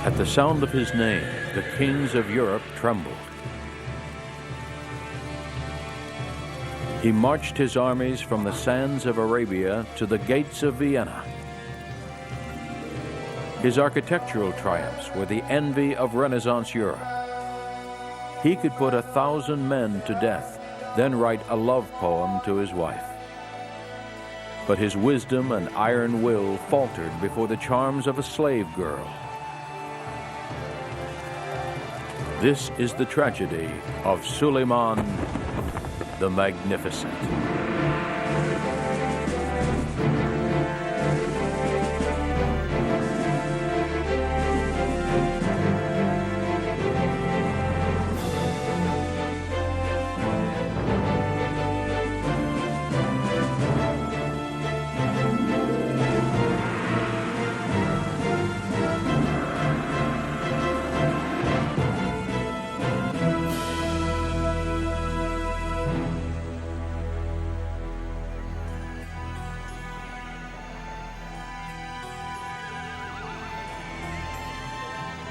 At the sound of his name, the kings of Europe trembled. He marched his armies from the sands of Arabia to the gates of Vienna. His architectural triumphs were the envy of Renaissance Europe. He could put 1,000 men to death, then write a love poem to his wife. But his wisdom and iron will faltered before the charms of a slave girl. This is the tragedy of Soliman the Magnificent.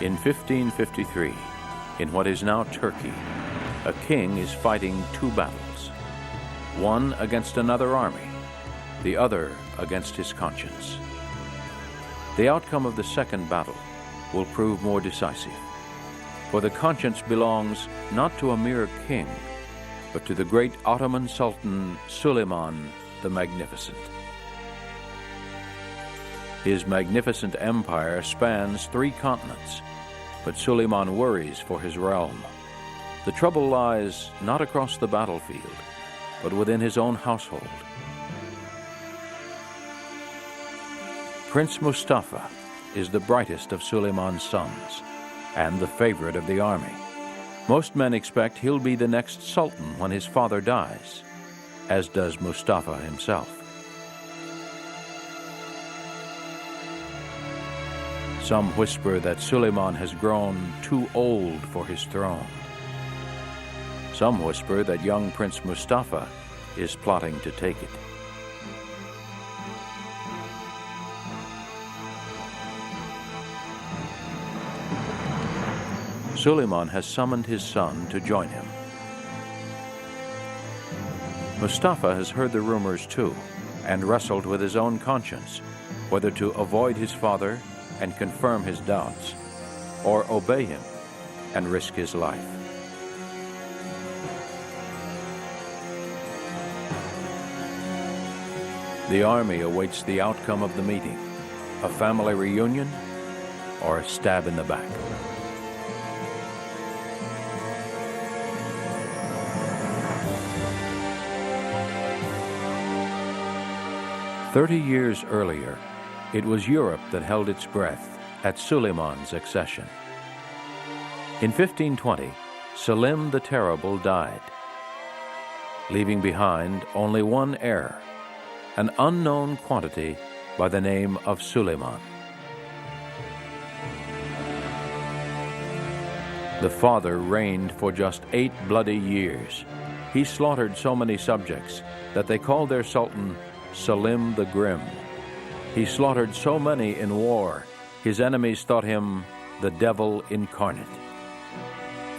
In 1553, in what is now Turkey, a king is fighting two battles, one against another army, the other against his conscience. The outcome of the second battle will prove more decisive, for the conscience belongs not to a mere king, but to the great Ottoman Sultan Soliman the Magnificent. His magnificent empire spans 3 continents, but Soliman worries for his realm. The trouble lies not across the battlefield, but within his own household. Prince Mustafa is the brightest of Suleiman's sons and the favorite of the army. Most men expect he'll be the next sultan when his father dies, as does Mustafa himself. Some whisper that Soliman has grown too old for his throne. Some whisper that young Prince Mustafa is plotting to take it. Soliman has summoned his son to join him. Mustafa has heard the rumors too and wrestled with his own conscience, whether to avoid his father and confirm his doubts, or obey him and risk his life. The army awaits the outcome of the meeting, a family reunion or a stab in the back. "30 years earlier, it was Europe that held its breath at Suleiman's accession. In 1520, Selim the Terrible died, leaving behind only one heir, an unknown quantity by the name of Soliman. The father reigned for just 8 bloody years. He slaughtered so many subjects that they called their sultan Selim the Grim. He slaughtered so many in war, his enemies thought him the devil incarnate.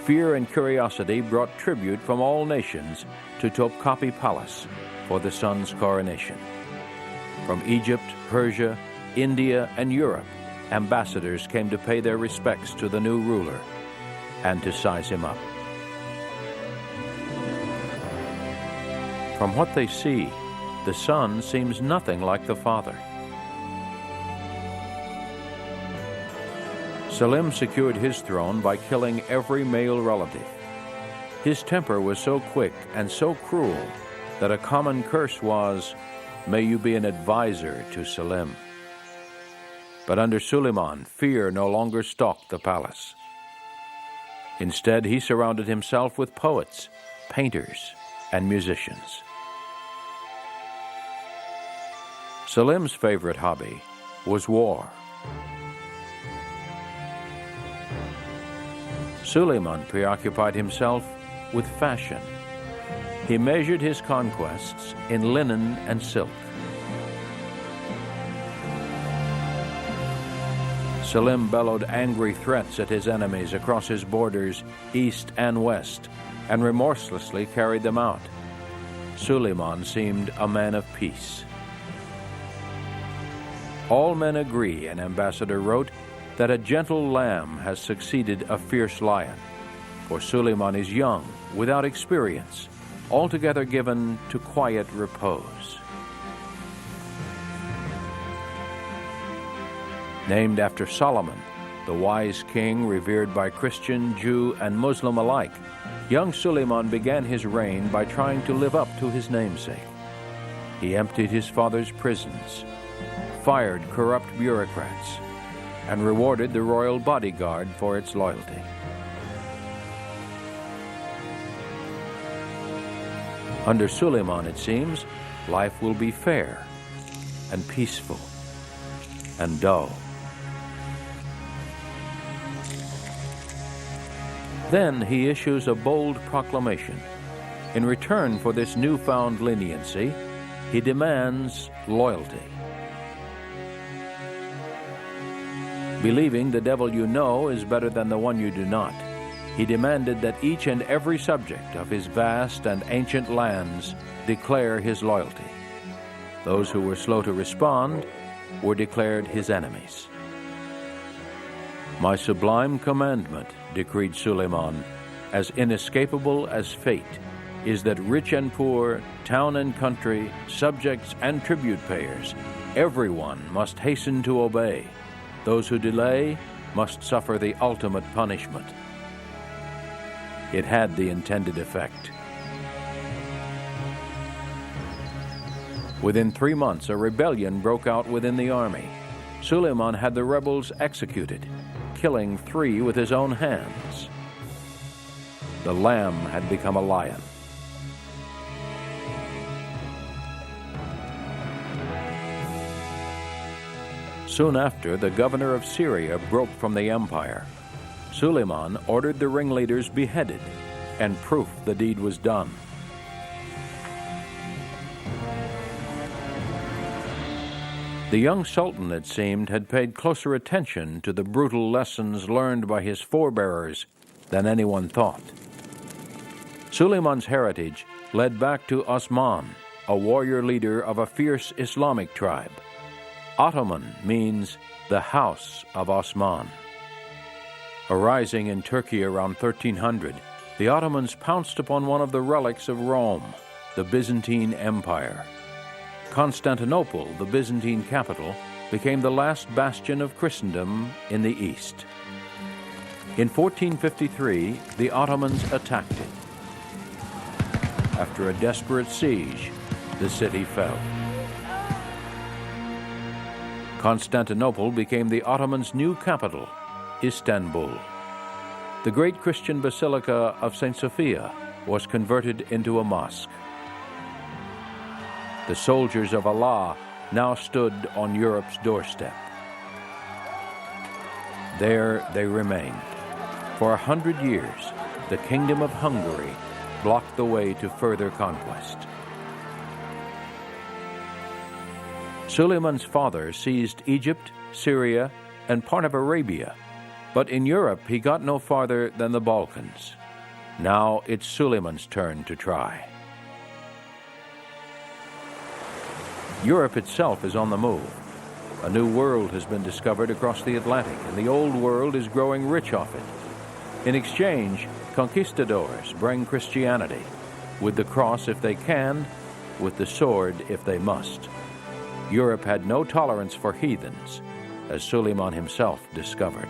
Fear and curiosity brought tribute from all nations to Topkapi Palace for the son's coronation. From Egypt, Persia, India, and Europe, ambassadors came to pay their respects to the new ruler and to size him up. From what they see, the son seems nothing like the father. Selim secured his throne by killing every male relative. His temper was so quick and so cruel that a common curse was, "May you be an advisor to Selim." But under Soliman, fear no longer stalked the palace. Instead, he surrounded himself with poets, painters, and musicians. Selim's favorite hobby was war. Soliman preoccupied himself with fashion. He measured his conquests in linen and silk. Selim bellowed angry threats at his enemies across his borders, east and west, and remorselessly carried them out. Soliman seemed a man of peace. All men agree, an ambassador wrote, that a gentle lamb has succeeded a fierce lion, for Soliman is young, without experience, altogether given to quiet repose. Named after Solomon, the wise king revered by Christian, Jew, and Muslim alike, young Soliman began his reign by trying to live up to his namesake. He emptied his father's prisons, fired corrupt bureaucrats, and rewarded the royal bodyguard for its loyalty. Under Soliman, it seems, life will be fair and peaceful and dull. Then he issues a bold proclamation. In return for this newfound leniency, he demands loyalty. Believing the devil you know is better than the one you do not, he demanded that each and every subject of his vast and ancient lands declare his loyalty. Those who were slow to respond were declared his enemies. My sublime commandment, decreed Soliman, as inescapable as fate, is that rich and poor, town and country, subjects and tribute payers, everyone must hasten to obey. Those who delay must suffer the ultimate punishment. It had the intended effect. Within 3 months, a rebellion broke out within the army. Soliman had the rebels executed, killing 3 with his own hands. The lamb had become a lion. Soon after, the governor of Syria broke from the empire. Soliman ordered the ringleaders beheaded, and proof the deed was done. The young sultan, it seemed, had paid closer attention to the brutal lessons learned by his forebears than anyone thought. Suleiman's heritage led back to Osman, a warrior leader of a fierce Islamic tribe. Ottoman means the house of Osman. Arising in Turkey around 1300, the Ottomans pounced upon one of the relics of Rome, the Byzantine Empire. Constantinople, the Byzantine capital, became the last bastion of Christendom in the East. In 1453, the Ottomans attacked it. After a desperate siege, the city fell. Constantinople became the Ottomans' new capital, Istanbul. The great Christian basilica of St. Sophia was converted into a mosque. The soldiers of Allah now stood on Europe's doorstep. There they remained. For 100 years, the Kingdom of Hungary blocked the way to further conquest. Suleiman's father seized Egypt, Syria, and part of Arabia, but in Europe he got no farther than the Balkans. Now it's Suleiman's turn to try. Europe itself is on the move. A new world has been discovered across the Atlantic, and the old world is growing rich off it. In exchange, conquistadors bring Christianity, with the cross if they can, with the sword if they must. Europe had no tolerance for heathens, as Soliman himself discovered.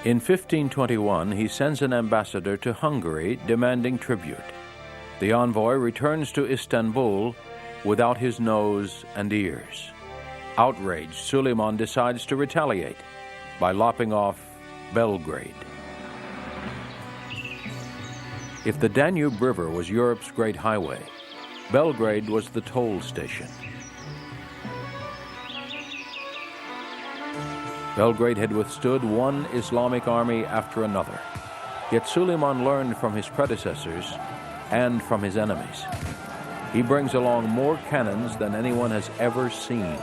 In 1521, he sends an ambassador to Hungary demanding tribute. The envoy returns to Istanbul without his nose and ears. Outraged, Soliman decides to retaliate by lopping off Belgrade. If the Danube River was Europe's great highway, Belgrade was the toll station. Belgrade had withstood one Islamic army after another. Yet Soliman learned from his predecessors and from his enemies. He brings along more cannons than anyone has ever seen.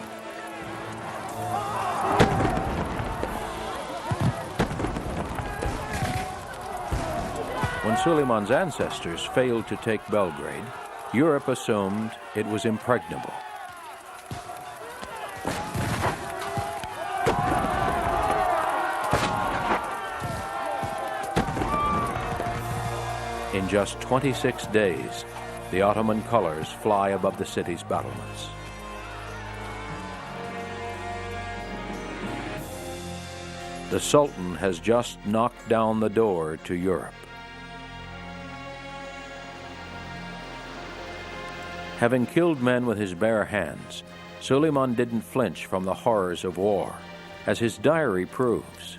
When Suleiman's ancestors failed to take Belgrade, Europe assumed it was impregnable. In just 26 days, the Ottoman colors fly above the city's battlements. The Sultan has just knocked down the door to Europe. Having killed men with his bare hands, Soliman didn't flinch from the horrors of war, as his diary proves.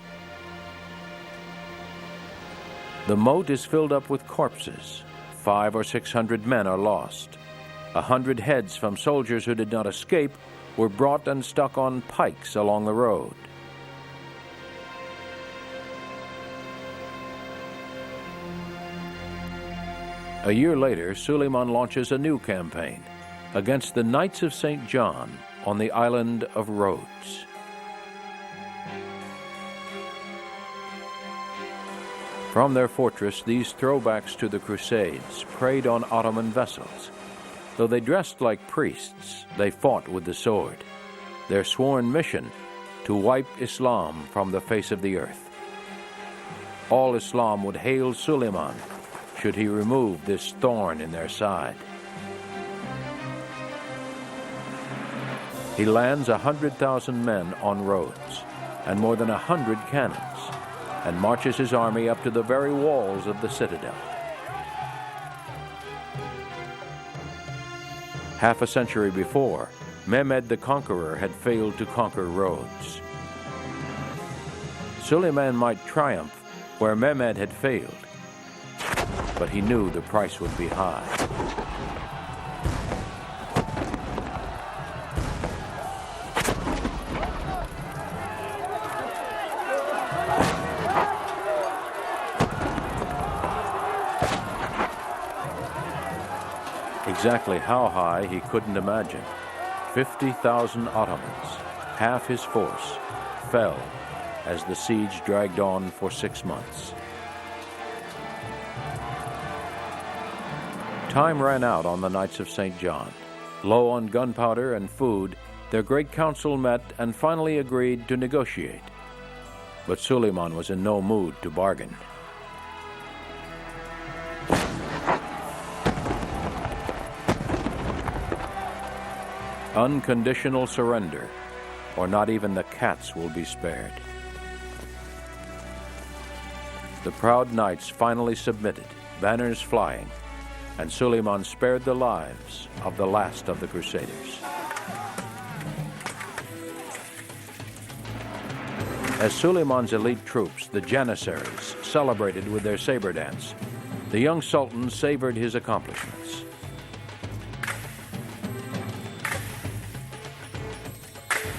The moat is filled up with corpses. 500 or 600 men are lost. 100 heads from soldiers who did not escape were brought and stuck on pikes along the road. A year later, Soliman launches a new campaign against the Knights of St. John on the island of Rhodes. From their fortress, these throwbacks to the Crusades preyed on Ottoman vessels. Though they dressed like priests, they fought with the sword, their sworn mission to wipe Islam from the face of the earth. All Islam would hail Soliman should he remove this thorn in their side. He lands 100,000 men on Rhodes and more than 100 cannons, and marches his army up to the very walls of the citadel. Half a century before, Mehmed the Conqueror had failed to conquer Rhodes. Suleiman might triumph where Mehmed had failed, but he knew the price would be high. Exactly how high he couldn't imagine. 50,000 Ottomans, half his force, fell as the siege dragged on for 6 months. Time ran out on the Knights of St. John. Low on gunpowder and food, their great council met and finally agreed to negotiate. But Soliman was in no mood to bargain. Unconditional surrender, or not even the cats will be spared. The proud knights finally submitted, banners flying, and Soliman spared the lives of the last of the Crusaders. As Suleiman's elite troops, the Janissaries, celebrated with their saber dance, the young Sultan savored his accomplishments.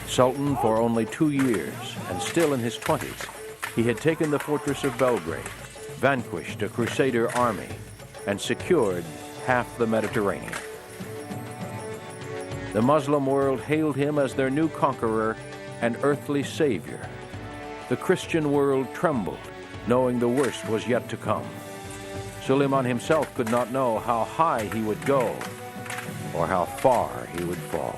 Sultan for only 2 years, and still in his 20s, he had taken the fortress of Belgrade, vanquished a Crusader army, and secured half the Mediterranean. The Muslim world hailed him as their new conqueror and earthly savior. The Christian world trembled, knowing the worst was yet to come. Soliman himself could not know how high he would go or how far he would fall.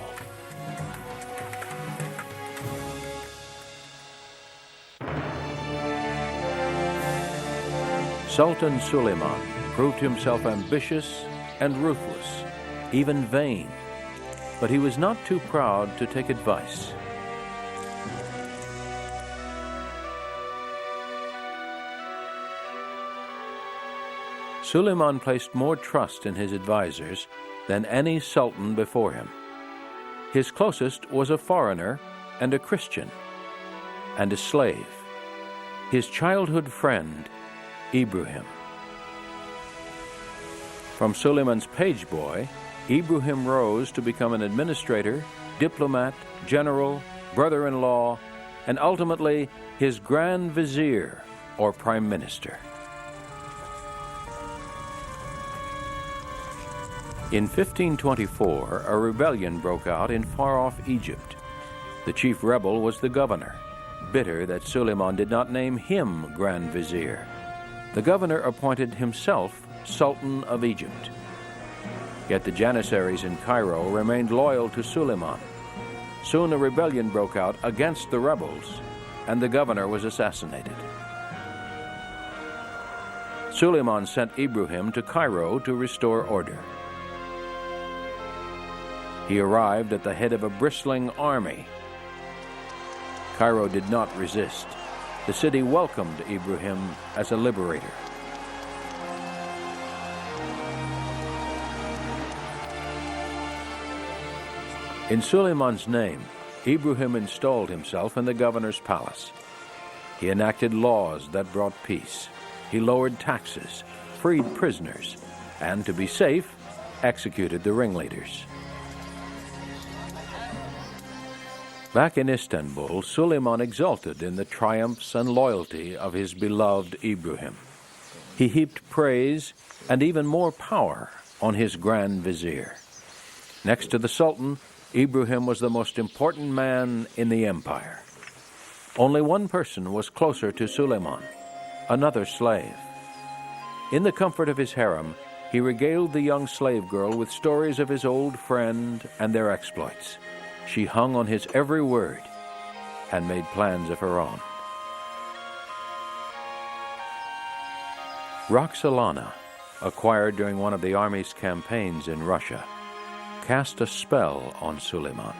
Sultan Soliman proved himself ambitious and ruthless, even vain, but he was not too proud to take advice. Soliman placed more trust in his advisors than any sultan before him. His closest was a foreigner and a Christian, and a slave, his childhood friend, Ibrahim. From Suleiman's page boy, Ibrahim rose to become an administrator, diplomat, general, brother-in-law, and ultimately his grand vizier or prime minister. In 1524, a rebellion broke out in far-off Egypt. The chief rebel was the governor, bitter that Soliman did not name him Grand Vizier. The governor appointed himself Sultan of Egypt. Yet the Janissaries in Cairo remained loyal to Soliman. Soon a rebellion broke out against the rebels, and the governor was assassinated. Soliman sent Ibrahim to Cairo to restore order. He arrived at the head of a bristling army. Cairo did not resist. The city welcomed Ibrahim as a liberator. In Suleiman's name, Ibrahim installed himself in the governor's palace. He enacted laws that brought peace. He lowered taxes, freed prisoners, and, to be safe, executed the ringleaders. Back in Istanbul, Soliman exulted in the triumphs and loyalty of his beloved Ibrahim. He heaped praise and even more power on his Grand Vizier. Next to the Sultan, Ibrahim was the most important man in the empire. Only one person was closer to Soliman, another slave. In the comfort of his harem, he regaled the young slave girl with stories of his old friend and their exploits. She hung on his every word and made plans of her own. Roxolana, acquired during one of the army's campaigns in Russia, cast a spell on Soliman.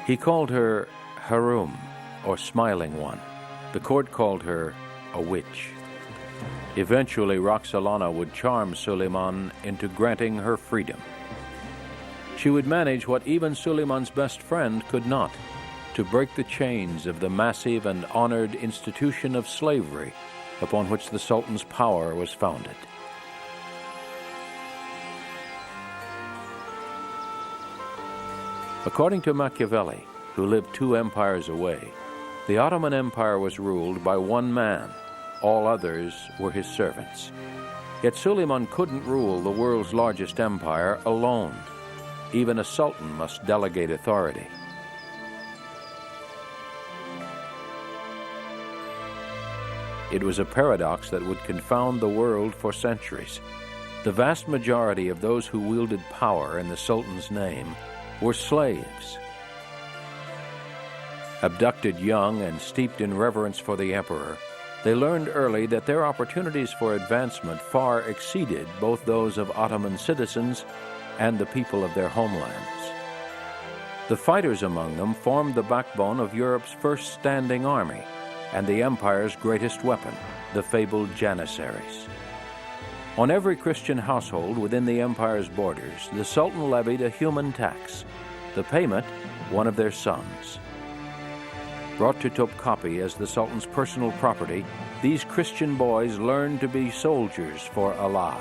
He called her Harum, or Smiling One. The court called her a witch. Eventually, Roxolana would charm Soliman into granting her freedom. She would manage what even Suleiman's best friend could not, to break the chains of the massive and honored institution of slavery upon which the Sultan's power was founded. According to Machiavelli, who lived 2 empires away, the Ottoman Empire was ruled by one man. All others were his servants. Yet Soliman couldn't rule the world's largest empire alone. Even a sultan must delegate authority. It was a paradox that would confound the world for centuries. The vast majority of those who wielded power in the sultan's name were slaves. Abducted young and steeped in reverence for the emperor, they learned early that their opportunities for advancement far exceeded both those of Ottoman citizens and the people of their homelands. The fighters among them formed the backbone of Europe's first standing army and the empire's greatest weapon, the fabled Janissaries. On every Christian household within the empire's borders, the Sultan levied a human tax, the payment one of their sons. Brought to Topkapi as the Sultan's personal property, these Christian boys learned to be soldiers for Allah.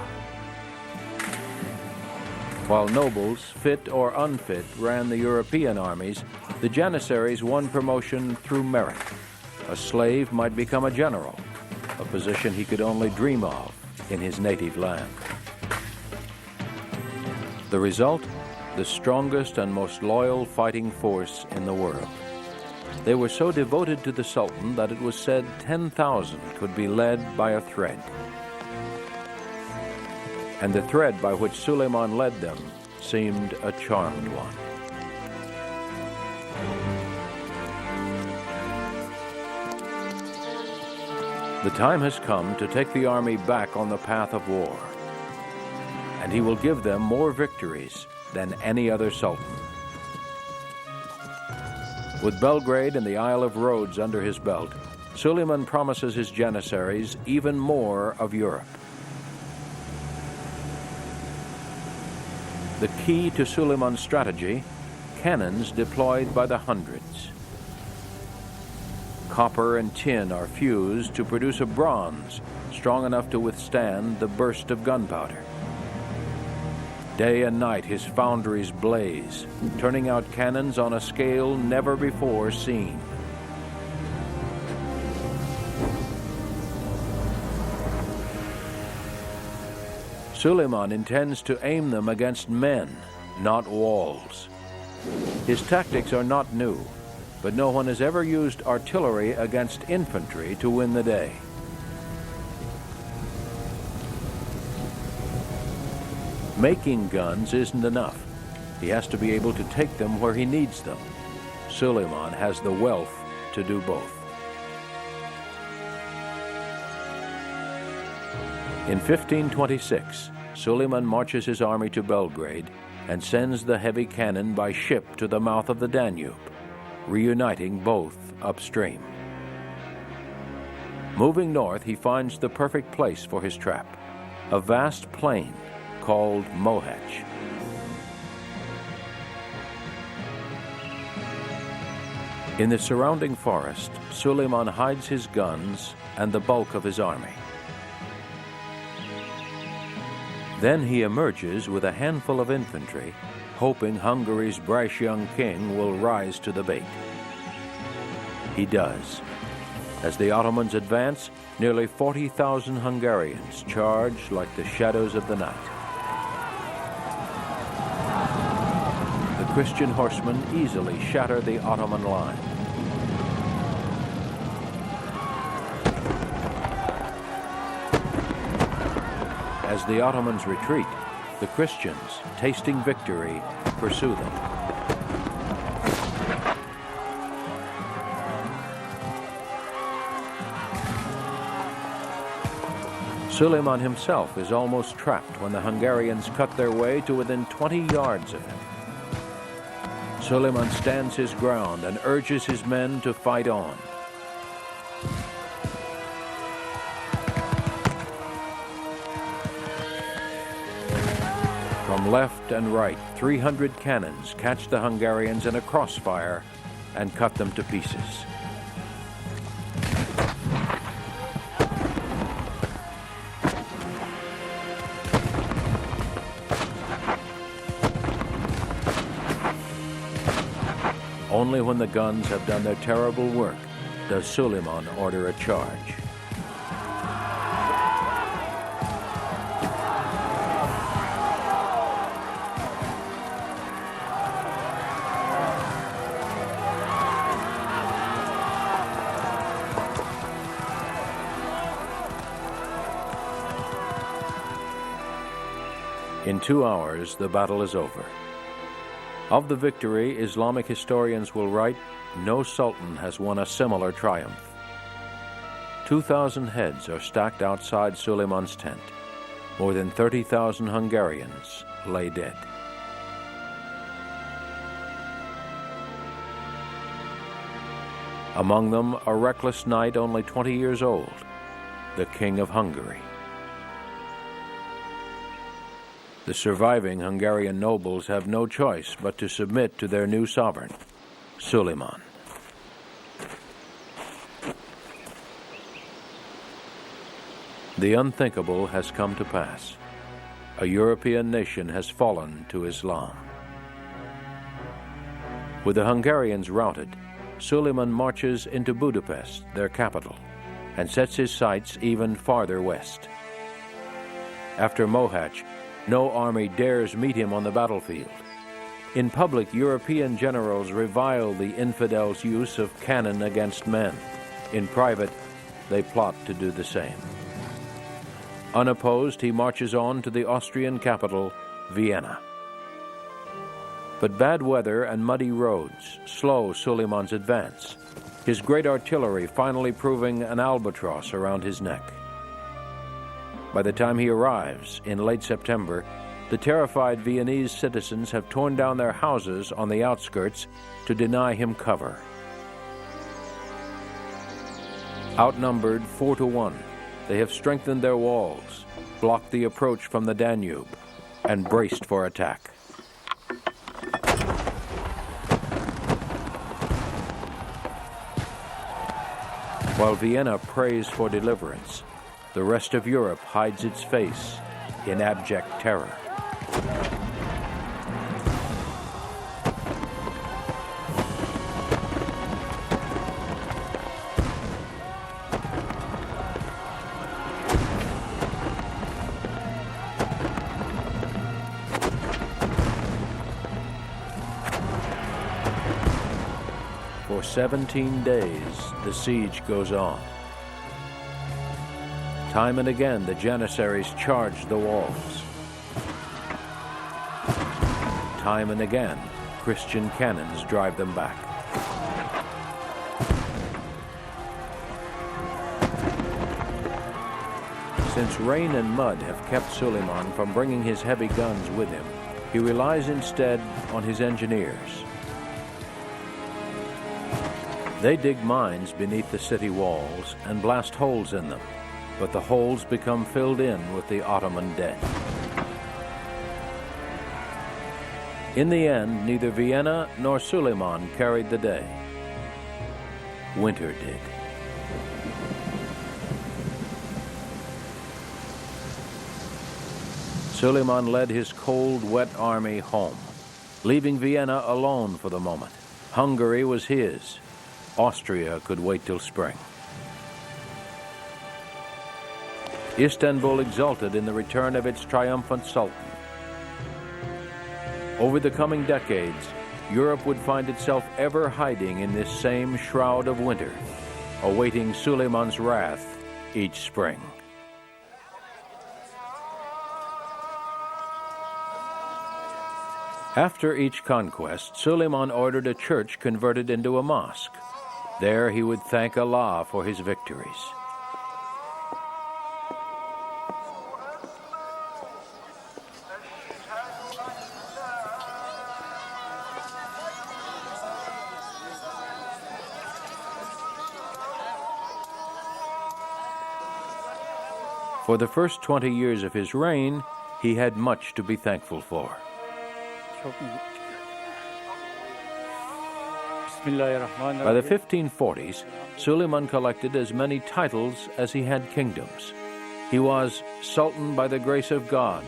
While nobles, fit or unfit, ran the European armies, the Janissaries won promotion through merit. A slave might become a general, a position he could only dream of in his native land. The result? The strongest and most loyal fighting force in the world. They were so devoted to the Sultan that it was said 10,000 could be led by a thread. And the thread by which Soliman led them seemed a charmed one. The time has come to take the army back on the path of war, and he will give them more victories than any other sultan. With Belgrade and the Isle of Rhodes under his belt, Soliman promises his Janissaries even more of Europe. The key to Suleiman's strategy, cannons deployed by the hundreds. Copper and tin are fused to produce a bronze strong enough to withstand the burst of gunpowder. Day and night his foundries blaze, turning out cannons on a scale never before seen. Soliman intends to aim them against men, not walls. His tactics are not new, but no one has ever used artillery against infantry to win the day. Making guns isn't enough. He has to be able to take them where he needs them. Soliman has the wealth to do both. In 1526, Soliman marches his army to Belgrade and sends the heavy cannon by ship to the mouth of the Danube, reuniting both upstream. Moving north, he finds the perfect place for his trap, a vast plain called Mohács. In the surrounding forest, Soliman hides his guns and the bulk of his army. Then he emerges with a handful of infantry, hoping Hungary's brash young king will rise to the bait. He does. As the Ottomans advance, nearly 40,000 Hungarians charge like the shadows of the night. The Christian horsemen easily shatter the Ottoman line. As the Ottomans retreat, the Christians, tasting victory, pursue them. Soliman himself is almost trapped when the Hungarians cut their way to within 20 yards of him. Soliman stands his ground and urges his men to fight on. From left and right, 300 cannons catch the Hungarians in a crossfire and cut them to pieces. Only when the guns have done their terrible work does Soliman order a charge. In 2 hours, the battle is over. Of the victory, Islamic historians will write, no sultan has won a similar triumph. 2,000 heads are stacked outside Soliman's tent. More than 30,000 Hungarians lay dead. Among them, a reckless knight only 20 years old, the King of Hungary. The surviving Hungarian nobles have no choice but to submit to their new sovereign, Soliman. The unthinkable has come to pass. A European nation has fallen to Islam. With the Hungarians routed, Soliman marches into Budapest, their capital, and sets his sights even farther west. After Mohács, no army dares meet him on the battlefield. In public, European generals revile the infidels' use of cannon against men. In private, they plot to do the same. Unopposed, he marches on to the Austrian capital, Vienna. But bad weather and muddy roads slow Soliman's advance, his great artillery finally proving an albatross around his neck. By the time he arrives in late September, the terrified Viennese citizens have torn down their houses on the outskirts to deny him cover. Outnumbered 4-1, they have strengthened their walls, blocked the approach from the Danube, and braced for attack. While Vienna prays for deliverance, the rest of Europe hides its face in abject terror. For 17 days, the siege goes on. Time and again, the Janissaries charge the walls. Time and again, Christian cannons drive them back. Since rain and mud have kept Soliman from bringing his heavy guns with him, he relies instead on his engineers. They dig mines beneath the city walls and blast holes in them, but the holes become filled in with the Ottoman dead. In the end, neither Vienna nor Soliman carried the day. Winter did. Soliman led his cold, wet army home, leaving Vienna alone for the moment. Hungary was his. Austria could wait till spring. Istanbul exulted in the return of its triumphant sultan. Over the coming decades, Europe would find itself ever hiding in this same shroud of winter, awaiting Suleiman's wrath each spring. After each conquest, Soliman ordered a church converted into a mosque. There he would thank Allah for his victories. For the first 20 years of his reign, he had much to be thankful for. By the 1540s, Soliman collected as many titles as he had kingdoms. He was Sultan by the grace of God,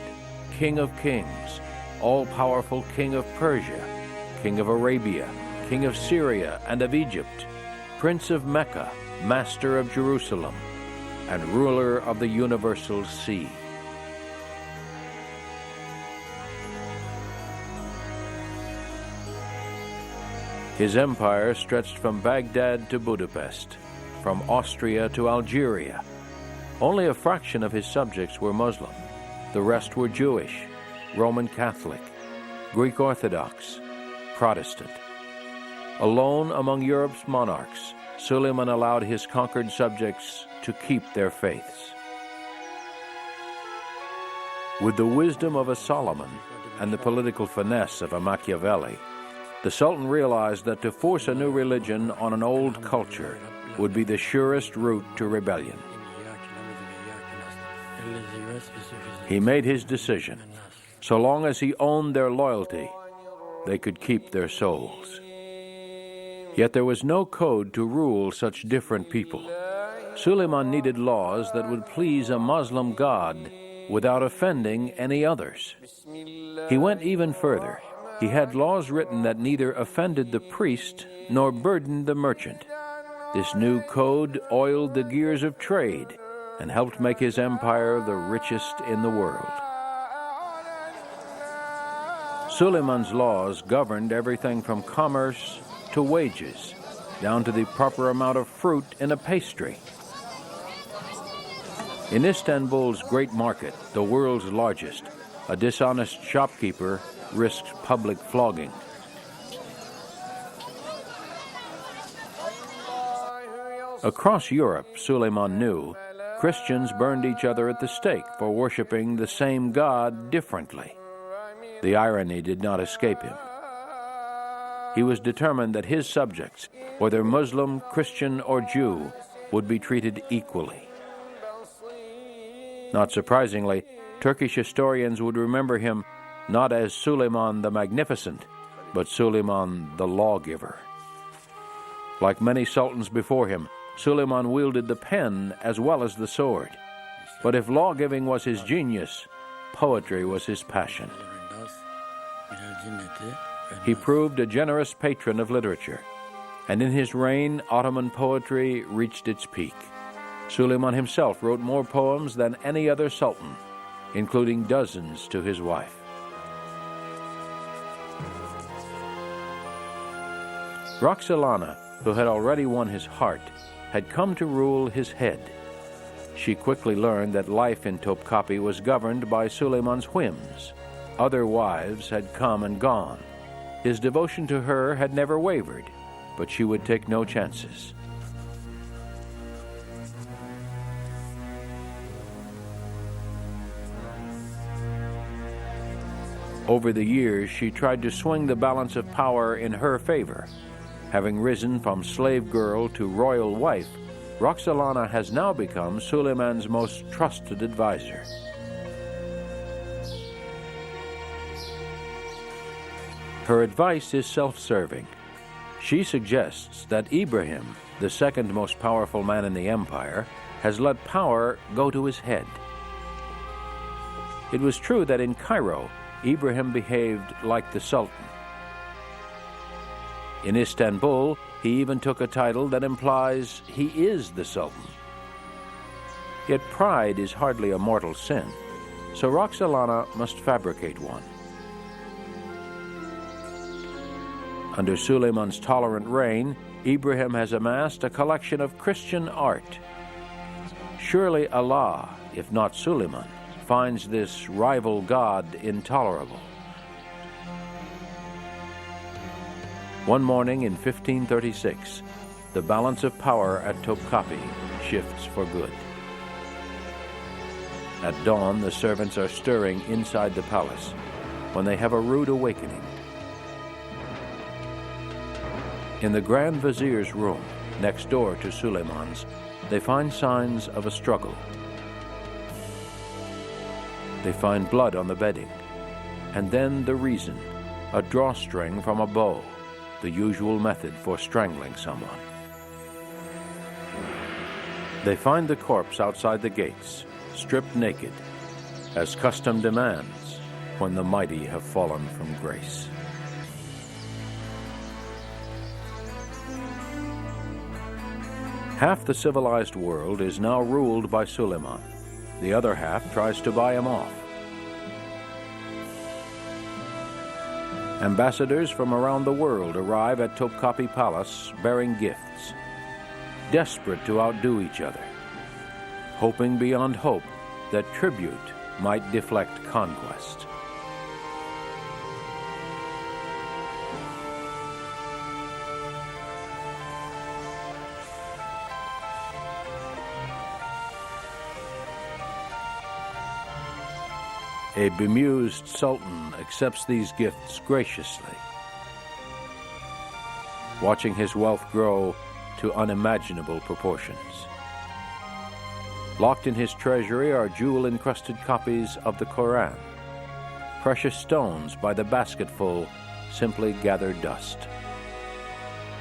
King of Kings, all-powerful King of Persia, King of Arabia, King of Syria and of Egypt, Prince of Mecca, Master of Jerusalem, and ruler of the universal sea. His empire stretched from Baghdad to Budapest, from Austria to Algeria. Only a fraction of his subjects were Muslim. The rest were Jewish, Roman Catholic, Greek Orthodox, Protestant. Alone among Europe's monarchs, Soliman allowed his conquered subjects to keep their faiths. With the wisdom of a Solomon and the political finesse of a Machiavelli, the Sultan realized that to force a new religion on an old culture would be the surest route to rebellion. He made his decision. So long as he owned their loyalty, they could keep their souls. Yet there was no code to rule such different people. Soliman needed laws that would please a Muslim God without offending any others. He went even further. He had laws written that neither offended the priest nor burdened the merchant. This new code oiled the gears of trade and helped make his empire the richest in the world. Suleiman's laws governed everything from commerce to wages, down to the proper amount of fruit in a pastry. In Istanbul's great market, the world's largest, a dishonest shopkeeper risked public flogging. Across Europe, Soliman knew, Christians burned each other at the stake for worshiping the same God differently. The irony did not escape him. He was determined that his subjects, whether Muslim, Christian, or Jew, would be treated equally. Not surprisingly, Turkish historians would remember him not as Soliman the Magnificent, but Soliman the Lawgiver. Like many sultans before him, Soliman wielded the pen as well as the sword. But if law-giving was his genius, poetry was his passion. He proved a generous patron of literature, and in his reign, Ottoman poetry reached its peak. Soliman himself wrote more poems than any other sultan, including dozens to his wife. Roxolana, who had already won his heart, had come to rule his head. She quickly learned that life in Topkapi was governed by Suleiman's whims. Other wives had come and gone. His devotion to her had never wavered, but she would take no chances. Over the years, she tried to swing the balance of power in her favor. Having risen from slave girl to royal wife, Roxolana has now become Suleiman's most trusted advisor. Her advice is self-serving. She suggests that Ibrahim, the second most powerful man in the empire, has let power go to his head. It was true that in Cairo, Ibrahim behaved like the Sultan. In Istanbul, he even took a title that implies he is the Sultan. Yet pride is hardly a mortal sin, so Roxolana must fabricate one. Under Suleiman's tolerant reign, Ibrahim has amassed a collection of Christian art. Surely Allah, if not Suleiman, finds this rival god intolerable. One morning in 1536, the balance of power at Topkapi shifts for good. At dawn, the servants are stirring inside the palace when they have a rude awakening. In the Grand Vizier's room, next door to Suleiman's, they find signs of a struggle. They find blood on the bedding, and then the reason, a drawstring from a bow, the usual method for strangling someone. They find the corpse outside the gates, stripped naked, as custom demands when the mighty have fallen from grace. Half the civilized world is now ruled by Suleiman. The other half tries to buy him off. Ambassadors from around the world arrive at Topkapi Palace bearing gifts, desperate to outdo each other, hoping beyond hope that tribute might deflect conquest. A bemused sultan accepts these gifts graciously, watching his wealth grow to unimaginable proportions. Locked in his treasury are jewel-encrusted copies of the Koran. Precious stones by the basketful simply gather dust.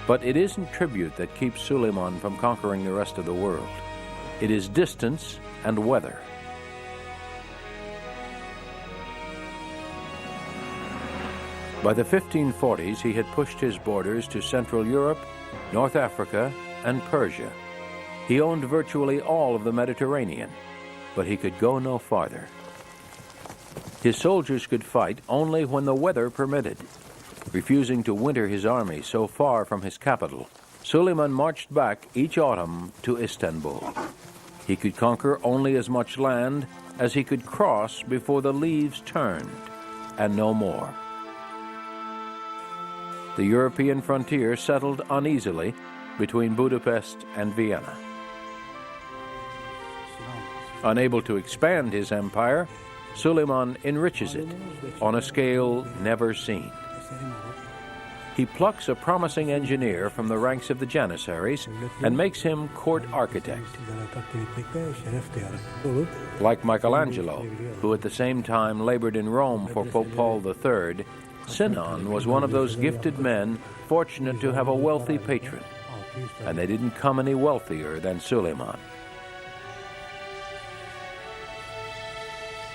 But it isn't tribute that keeps Suleiman from conquering the rest of the world. It is distance and weather. By the 1540s, he had pushed his borders to Central Europe, North Africa, and Persia. He owned virtually all of the Mediterranean, but he could go no farther. His soldiers could fight only when the weather permitted. Refusing to winter his army so far from his capital, Suleiman marched back each autumn to Istanbul. He could conquer only as much land as he could cross before the leaves turned, and no more. The European frontier settled uneasily between Budapest and Vienna. Unable to expand his empire, Suleiman enriches it on a scale never seen. He plucks a promising engineer from the ranks of the Janissaries and makes him court architect. Like Michelangelo, who at the same time labored in Rome for Pope Paul III, Sinan was one of those gifted men fortunate to have a wealthy patron, and they didn't come any wealthier than Suleiman.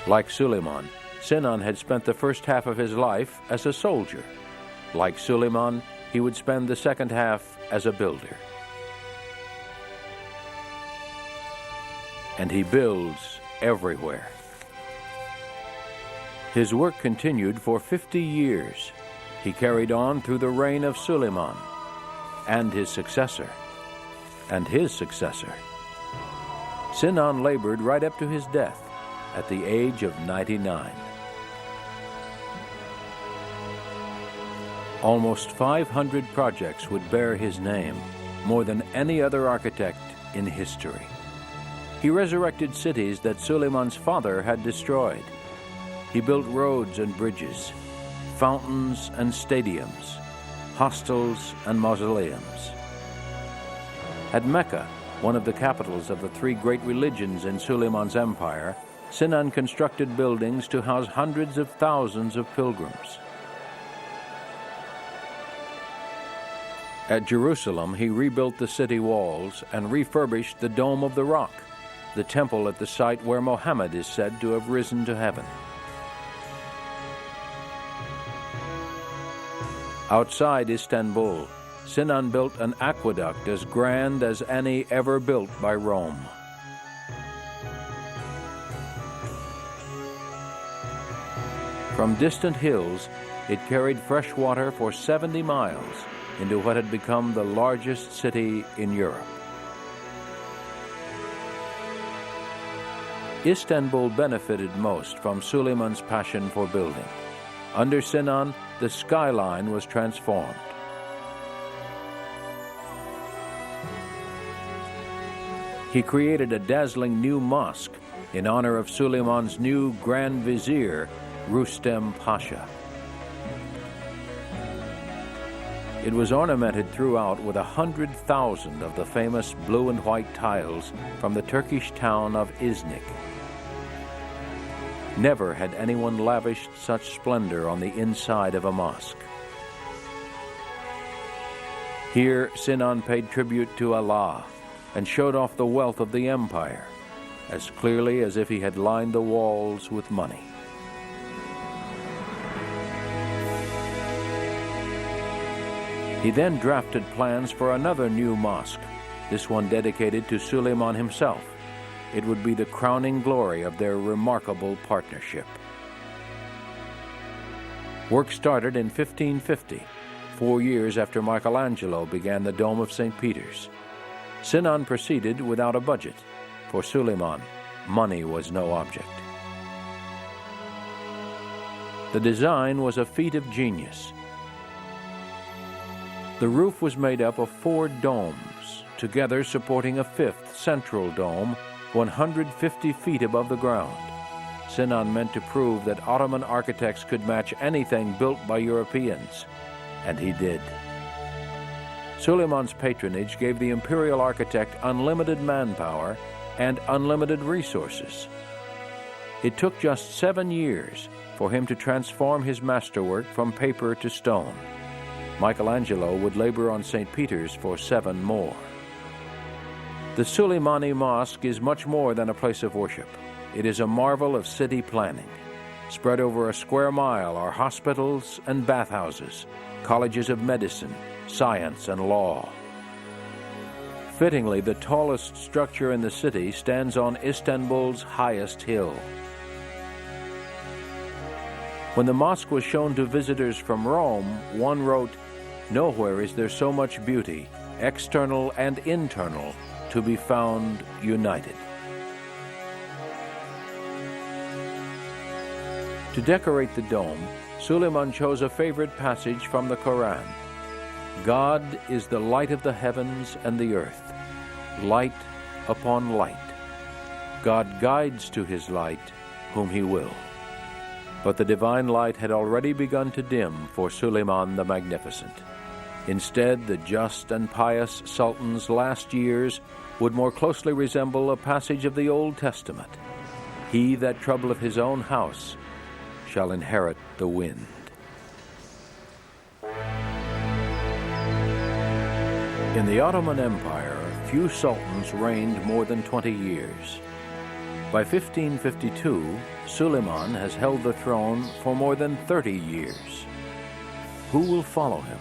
Like Suleiman, Sinan had spent the first half of his life as a soldier. Like Suleiman, he would spend the second half as a builder. And he builds everywhere. His work continued for 50 years. He carried on through the reign of Suleiman. and his successor, and his successor. Sinan labored right up to his death at the age of 99. Almost 500 projects would bear his name, more than any other architect in history. He resurrected cities that Suleiman's father had destroyed. He built roads and bridges, fountains and stadiums, hostels and mausoleums. At Mecca, one of the capitals of the three great religions in Suleiman's empire, Sinan constructed buildings to house hundreds of thousands of pilgrims. At Jerusalem, he rebuilt the city walls and refurbished the Dome of the Rock, the temple at the site where Mohammed is said to have risen to heaven. Outside Istanbul, Sinan built an aqueduct as grand as any ever built by Rome. From distant hills, it carried fresh water for 70 miles into what had become the largest city in Europe. Istanbul benefited most from Suleiman's passion for building. Under Sinan, the skyline was transformed. He created a dazzling new mosque in honor of Suleiman's new Grand Vizier, Rustem Pasha. It was ornamented throughout with 100,000 of the famous blue and white tiles from the Turkish town of Iznik. Never had anyone lavished such splendor on the inside of a mosque. Here, Sinan paid tribute to Allah and showed off the wealth of the empire, as clearly as if he had lined the walls with money. He then drafted plans for another new mosque, this one dedicated to Suleiman himself. It would be the crowning glory of their remarkable partnership. Work started in 1550, 4 years after Michelangelo began the Dome of St. Peter's. Sinan proceeded without a budget. For Suleiman, money was no object. The design was a feat of genius. The roof was made up of 4 domes, together supporting a 5th central dome 150 feet above the ground. Sinan meant to prove that Ottoman architects could match anything built by Europeans, and he did. Suleiman's patronage gave the imperial architect unlimited manpower and unlimited resources. It took just 7 years for him to transform his masterwork from paper to stone. Michelangelo would labor on St. Peter's for 7 more. The Suleimani Mosque is much more than a place of worship. It is a marvel of city planning. Spread over a square mile are hospitals and bathhouses, colleges of medicine, science, and law. Fittingly, the tallest structure in the city stands on Istanbul's highest hill. When the mosque was shown to visitors from Rome, one wrote, "Nowhere is there so much beauty, external and internal, to be found united." To decorate the dome, Suleiman chose a favorite passage from the Quran. God is the light of the heavens and the earth, light upon light. God guides to his light whom he will. But the divine light had already begun to dim for Soliman the Magnificent. Instead, the just and pious Sultan's last years would more closely resemble a passage of the Old Testament. He that troubleth his own house shall inherit the wind. In the Ottoman Empire, few sultans reigned more than 20 years. By 1552, Suleiman has held the throne for more than 30 years. Who will follow him?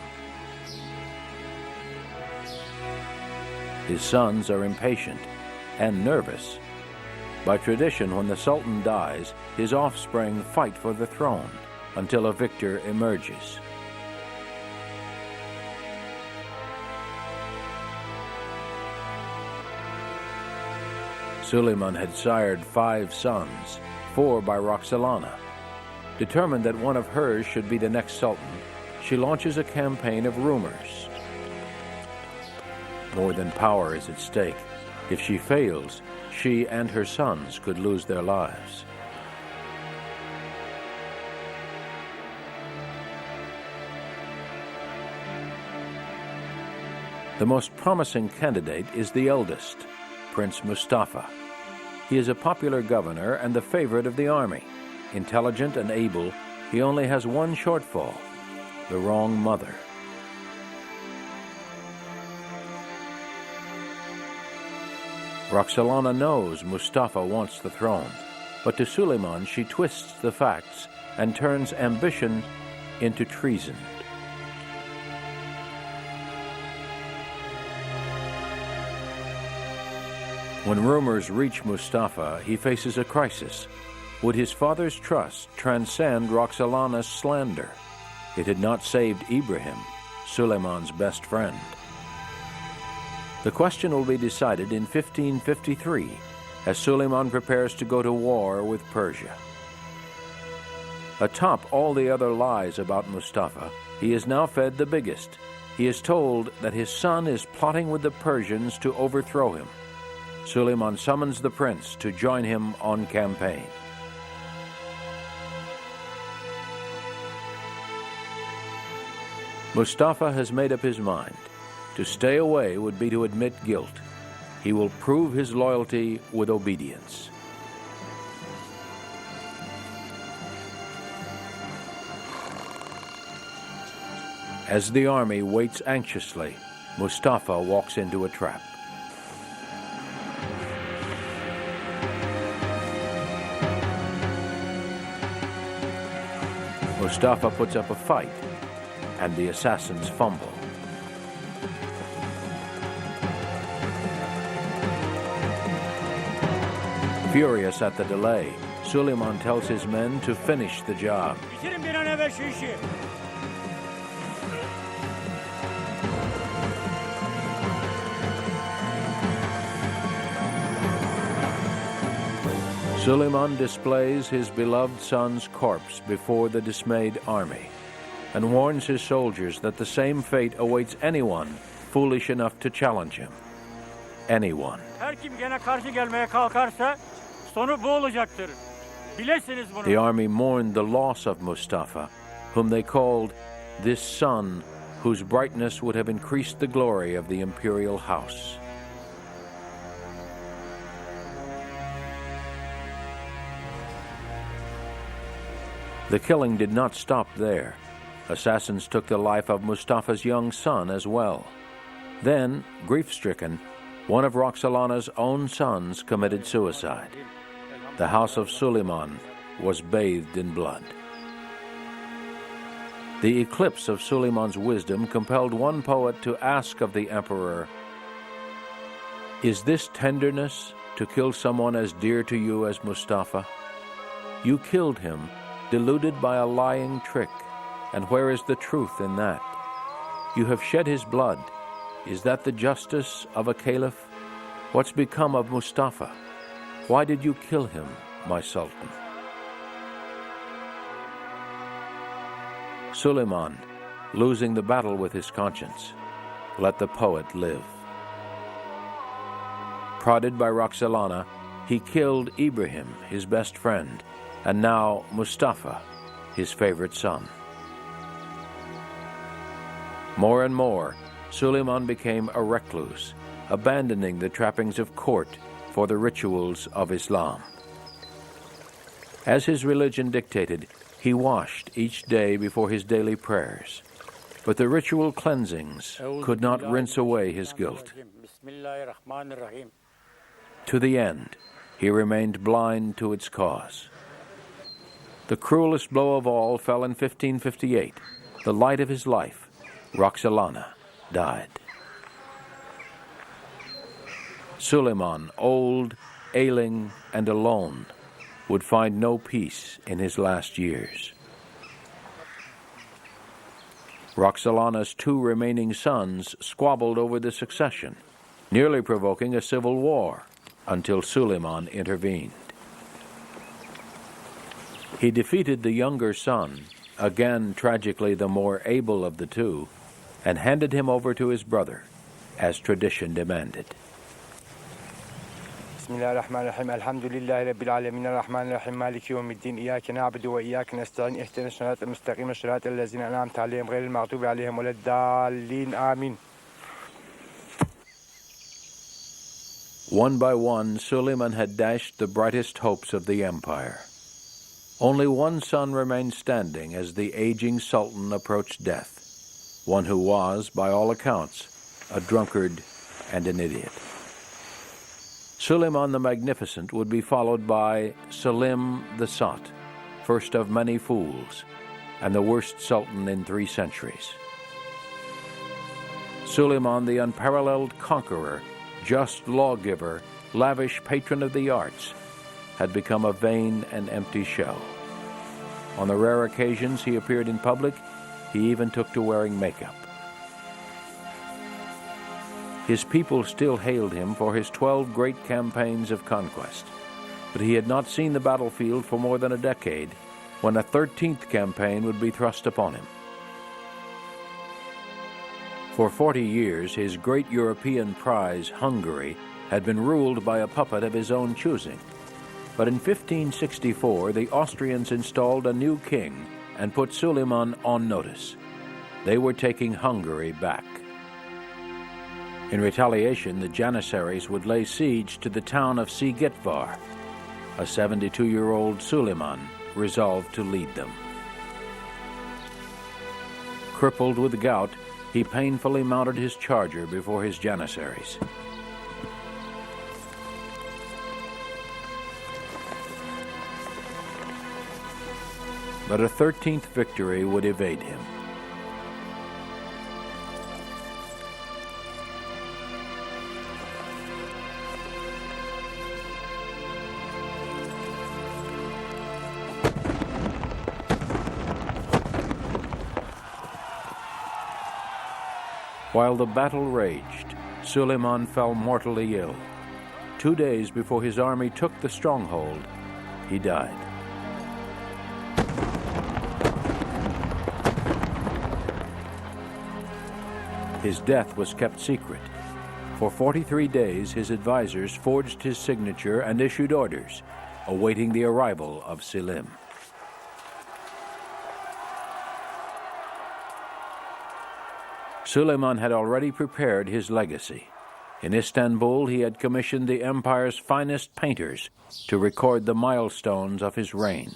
His sons are impatient and nervous. By tradition, when the Sultan dies, his offspring fight for the throne until a victor emerges. Soliman had sired 5 sons, 4 by Roxolana. Determined that one of hers should be the next sultan, she launches a campaign of rumors. More than power is at stake. If she fails, she and her sons could lose their lives. The most promising candidate is the eldest, Prince Mustafa. He is a popular governor and the favorite of the army. Intelligent and able, he only has one shortfall: the wrong mother. Roxolana knows Mustafa wants the throne, but to Soliman she twists the facts and turns ambition into treason. When rumors reach Mustafa, he faces a crisis. Would his father's trust transcend Roxolana's slander? It had not saved Ibrahim, Suleiman's best friend. The question will be decided in 1553, as Soliman prepares to go to war with Persia. Atop all the other lies about Mustafa, he is now fed the biggest. He is told that his son is plotting with the Persians to overthrow him. Soliman summons the prince to join him on campaign. Mustafa has made up his mind. To stay away would be to admit guilt. He will prove his loyalty with obedience. As the army waits anxiously, Mustafa walks into a trap. Mustafa puts up a fight, and the assassins fumble. Furious at the delay, Soliman tells his men to finish the job. Soliman displays his beloved son's corpse before the dismayed army and warns his soldiers that the same fate awaits anyone foolish enough to challenge him. Anyone. The army mourned the loss of Mustafa, whom they called this son whose brightness would have increased the glory of the imperial house. The killing did not stop there. Assassins took the life of Mustafa's young son as well. Then, grief-stricken, one of Roxolana's own sons committed suicide. The house of Soliman was bathed in blood. The eclipse of Suleiman's wisdom compelled one poet to ask of the emperor, "Is this tenderness to kill someone as dear to you as Mustafa? You killed him, deluded by a lying trick, and where is the truth in that? You have shed his blood. Is that the justice of a caliph? What's become of Mustafa? Why did you kill him, my sultan?" Soliman, losing the battle with his conscience, let the poet live. Prodded by Roxolana, he killed Ibrahim, his best friend, and now Mustafa, his favorite son. More and more, Soliman became a recluse, abandoning the trappings of court for the rituals of Islam. As his religion dictated, he washed each day before his daily prayers, but the ritual cleansings could not rinse away his guilt. To the end, he remained blind to its cause. The cruelest blow of all fell in 1558. The light of his life, Roxolana, died. Soliman, old, ailing, and alone, would find no peace in his last years. Roxolana's 2 remaining sons squabbled over the succession, nearly provoking a civil war. until Soliman intervened. He defeated the younger son, again tragically the more able of the two, and handed him over to his brother, as tradition demanded. بسم الله الرحمن الرحيم الحمد لله رب العالمين الرحمن الرحيم مالك يوم الدين إياك نعبد وإياك نستعين اهدنا الصراط المستقيم صراط الذين أنعمت عليهم غير المغضوب عليهم ولا الضالين آمين. One by one, Soliman had dashed the brightest hopes of the empire. Only one son remained standing as the aging sultan approached death, one who was, by all accounts, a drunkard and an idiot. Soliman the Magnificent would be followed by Selim the Sot, first of many fools, and the worst sultan in 3 centuries. Soliman the unparalleled conqueror, just lawgiver, lavish patron of the arts, had become a vain and empty shell. On the rare occasions he appeared in public, he even took to wearing makeup. His people still hailed him for his 12 great campaigns of conquest, but he had not seen the battlefield for more than a decade when a 13th campaign would be thrust upon him. For 40 years, his great European prize, Hungary, had been ruled by a puppet of his own choosing. But in 1564, the Austrians installed a new king and put Soliman on notice. They were taking Hungary back. In retaliation, the Janissaries would lay siege to the town of Sigitvar. A 72-year-old Soliman resolved to lead them. Crippled with gout, he painfully mounted his charger before his Janissaries. But a 13th victory would evade him. While the battle raged, Soliman fell mortally ill. 2 days before his army took the stronghold, he died. His death was kept secret. For 43 days, his advisors forged his signature and issued orders, awaiting the arrival of Selim. Soliman had already prepared his legacy. In Istanbul, he had commissioned the empire's finest painters to record the milestones of his reign.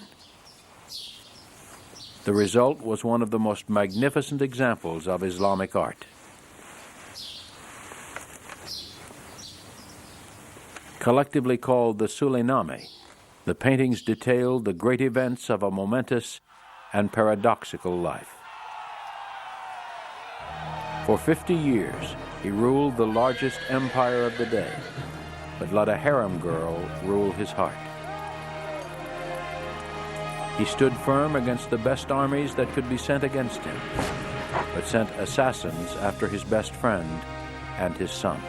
The result was one of the most magnificent examples of Islamic art. Collectively called the Suliname, the paintings detailed the great events of a momentous and paradoxical life. For 50 years, he ruled the largest empire of the day, but let a harem girl rule his heart. He stood firm against the best armies that could be sent against him, but sent assassins after his best friend and his son.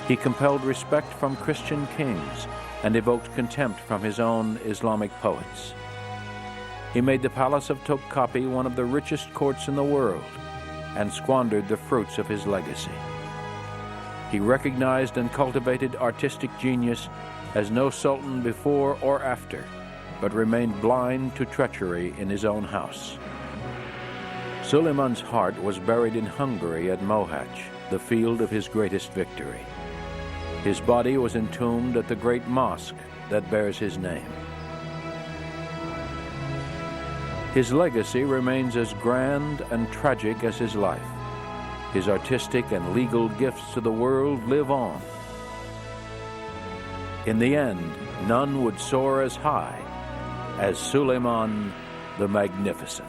He compelled respect from Christian kings and evoked contempt from his own Islamic poets. He made the palace of Topkapi one of the richest courts in the world, and squandered the fruits of his legacy. He recognized and cultivated artistic genius as no sultan before or after, but remained blind to treachery in his own house. Soliman's heart was buried in Hungary at Mohacs, the field of his greatest victory. His body was entombed at the great mosque that bears his name. His legacy remains as grand and tragic as his life. His artistic and legal gifts to the world live on. In the end, none would soar as high as Soliman the Magnificent.